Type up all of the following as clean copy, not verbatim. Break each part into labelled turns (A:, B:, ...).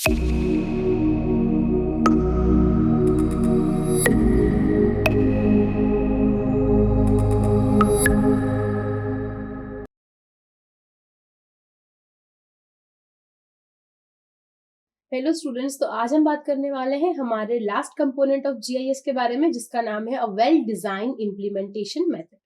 A: Hello students, तो आज हम बात करने वाले हैं हमारे लास्ट कंपोनेंट ऑफ जीआईएस के बारे में, जिसका नाम है a well design implementation method.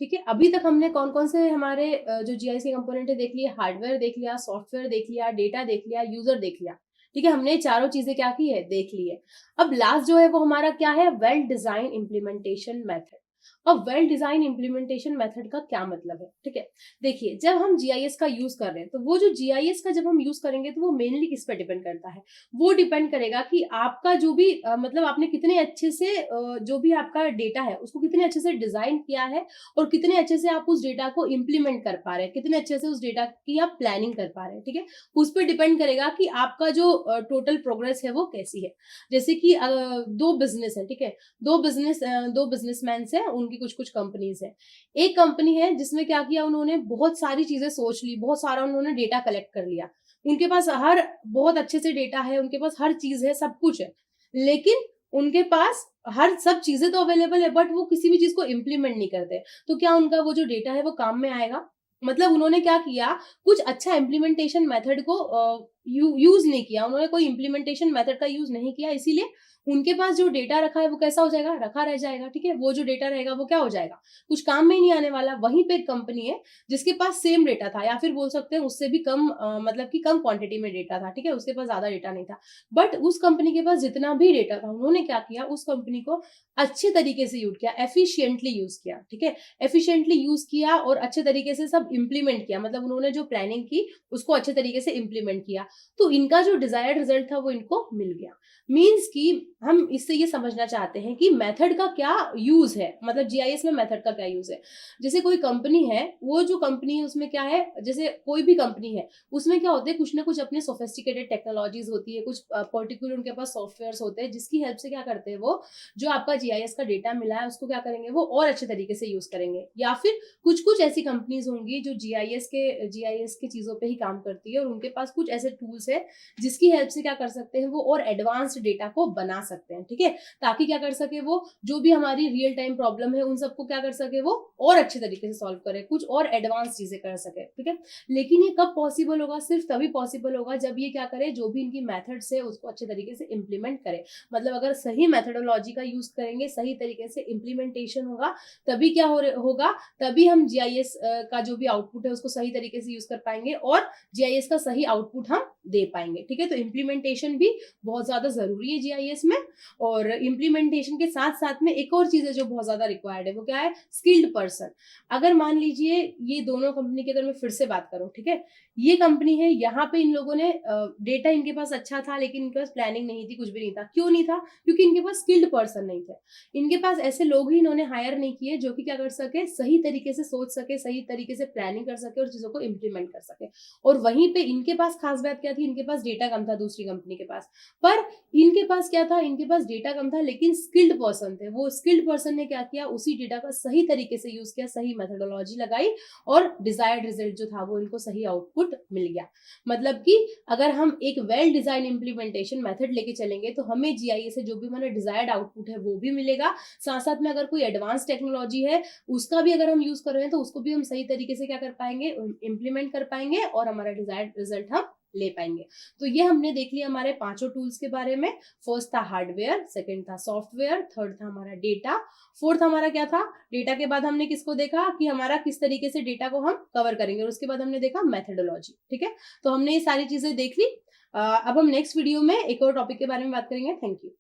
A: ठीक है, अभी तक हमने कौन कौन से हमारे जो जीआईएस के कंपोनेंट है देख लिए। हार्डवेयर देख लिया, सॉफ्टवेयर देख लिया, डेटा देख लिया, यूजर देख लिया। ठीक है, हमने चारों चीजें क्या की है, देख ली है। अब लास्ट जो है वो हमारा क्या है, वेल डिजाइन इम्प्लीमेंटेशन मेथड। अब वेल डिजाइन इम्प्लीमेंटेशन मेथड का क्या मतलब है? ठीक है, देखिए, जब हम जीआईएस का यूज कर रहे हैं तो वो जो जीआईएस का जब हम यूज करेंगे तो वो मेनली किस पे डिपेंड करता है, वो डिपेंड करेगा कि आपका जो भी मतलब आपने कितने अच्छे से जो भी आपका डेटा है उसको कितने अच्छे से डिजाइन किया है और कितने अच्छे से आप उस डेटा को इम्प्लीमेंट कर पा रहे हैं, कितने अच्छे से उस डेटा की आप प्लानिंग कर पा रहे हैं। ठीक है, उस पर डिपेंड करेगा कि आपका जो टोटल प्रोग्रेस है वो कैसी है। जैसे कि दो बिजनेस है, ठीक है, दो बिजनेसमैन है, उनकी कुछ कुछ कंपनीज है। एक कंपनी है जिसमें क्या किया, उन्होंने बहुत सारी चीजें सोच ली, बहुत सारा उन्होंने डेटा कलेक्ट कर लिया। उनके पास हर बहुत अच्छे से डेटा है, उनके पास हर चीज है, सब कुछ है, लेकिन उनके पास हर सब चीजें तो अवेलेबल है, बट वो किसी भी चीज को इम्प्लीमेंट नहीं करते। तो क्या उनका वो जो डेटा है वो काम में आएगा? मतलब उन्होंने क्या किया, कुछ अच्छा इम्प्लीमेंटेशन मेथड को यूज नहीं किया, उन्होंने कोई इम्प्लीमेंटेशन मेथड का यूज नहीं किया, इसीलिए उनके पास जो डेटा रखा है वो कैसा हो जाएगा, रखा रह जाएगा। ठीक है, वो जो डेटा रहेगा वो क्या हो जाएगा, कुछ काम में ही नहीं आने वाला। वहीं पे एक कंपनी है जिसके पास सेम डेटा था, या फिर बोल सकते हैं उससे भी कम, मतलब कि कम क्वांटिटी में डेटा था। ठीक है, उसके पास ज्यादा डेटा नहीं था, बट उस कंपनी के पास जितना भी डेटा था उन्होंने क्या किया, उस कंपनी को अच्छे तरीके से यूज किया, एफिशिएंटली यूज किया। ठीक है, एफिशिएंटली यूज किया और अच्छे तरीके से सब इंप्लीमेंट किया, मतलब उन्होंने जो प्लानिंग की उसको अच्छे तरीके से इंप्लीमेंट किया। तो इनका जो डिजायर्ड रिजल्ट था वो इनको मिल गया। मीन्स कि हम इससे ये समझना चाहते हैं कि मेथड का क्या यूज है, मतलब जीआईएस में मेथड का क्या यूज है। जैसे कोई कंपनी है, वो जो कंपनी है उसमें क्या है, जैसे कोई भी कंपनी है उसमें क्या होते हैं, कुछ ना कुछ अपने सोफिस्टिकेटेड टेक्नोलॉजीज होती है, कुछ पर्टिकुलर उनके पास सॉफ्टवेयर होते हैं, जिसकी हेल्प से क्या करते हैं, वो जो आपका जीआईएस का डेटा मिला है उसको क्या करेंगे, वो और अच्छे तरीके से यूज करेंगे। या फिर कुछ कुछ ऐसी कंपनीज होंगी जो जीआईएस के चीजों पे ही काम करती है और उनके पास कुछ ऐसे टूल्स है जिसकी हेल्प से क्या कर सकते हैं, वो और एडवांस्ड डेटा को बना सकते हैं। ठीक है, ताकि क्या कर सके, वो जो भी हमारी रियल टाइम प्रॉब्लम है उन सबको क्या कर सके, वो और अच्छे तरीके से सॉल्व करे, कुछ और एडवांस चीजें कर सके। ठीक है, लेकिन ये कब पॉसिबल होगा, सिर्फ तभी पॉसिबल होगा जब ये क्या करे, जो भी इनकी मेथड्स है उसको अच्छे तरीके से इंप्लीमेंट करे। मतलब अगर सही मेथडोलॉजी का यूज करेंगे, सही तरीके से इंप्लीमेंटेशन होगा, तभी क्या होगा, तभी हम जीआईएस का जो भी आउटपुट है उसको सही तरीके से यूज कर पाएंगे और जीआईएस का सही आउटपुट हम दे पाएंगे। ठीक है, तो इम्प्लीमेंटेशन भी बहुत ज्यादा जरूरी है जीआईएस में। और इम्प्लीमेंटेशन के साथ साथ में एक और चीज है जो बहुत ज्यादा रिक्वायर्ड है, वो क्या है, स्किल्ड पर्सन। अगर मान लीजिए ये दोनों कंपनी की अगर मैं फिर से बात करूं, ठीक है, ये कंपनी है, यहाँ पे इन लोगों ने डेटा इनके पास अच्छा था लेकिन इनके पास प्लानिंग नहीं थी, कुछ भी नहीं था। क्यों नहीं था? क्योंकि इनके पास स्किल्ड पर्सन नहीं थे। इनके पास ऐसे लोग ही इन्होंने हायर नहीं किए जो कि क्या कर सके, सही तरीके से सोच सके, सही तरीके से प्लानिंग कर सके और चीजों को इम्प्लीमेंट कर सके। और वहीं पे इनके पास खास बात क्या थी, इनके पास डेटा कम था दूसरी कंपनी के पास, पर इनके पास क्या था, इनके पास डेटा कम था लेकिन स्किल्ड पर्सन थे। वो स्किल्ड पर्सन ने क्या किया, उसी डेटा का सही तरीके से यूज किया, सही मेथोडोलॉजी लगाई और डिजायर्ड रिजल्ट जो था वो इनको सही आउटपुट मिल गया। मतलब कि अगर हम एक वेल डिजाइन इंप्लीमेंटेशन मेथड लेके चलेंगे तो हमें जीआईएस से जो भी हमारा डिजायर्ड आउटपुट है वो भी मिलेगा। साथ साथ में अगर कोई एडवांस टेक्नोलॉजी है उसका भी अगर हम यूज कर रहे हैं तो उसको भी हम सही तरीके से क्या कर पाएंगे, इंप्लीमेंट कर पाएंगे और हमारा डिजायर्ड रिजल्ट हम ले पाएंगे। तो ये हमने देख लिया हमारे पांचों टूल्स के बारे में। फर्स्ट था हार्डवेयर, सेकंड था सॉफ्टवेयर, थर्ड था हमारा डेटा, फोर्थ हमारा क्या था, डेटा के बाद हमने किसको देखा कि हमारा किस तरीके से डेटा को हम कवर करेंगे, और उसके बाद हमने देखा मेथोडोलॉजी। ठीक है, तो हमने ये सारी चीजें देख ली। अब हम नेक्स्ट वीडियो में एक और टॉपिक के बारे में बात करेंगे। Thank you.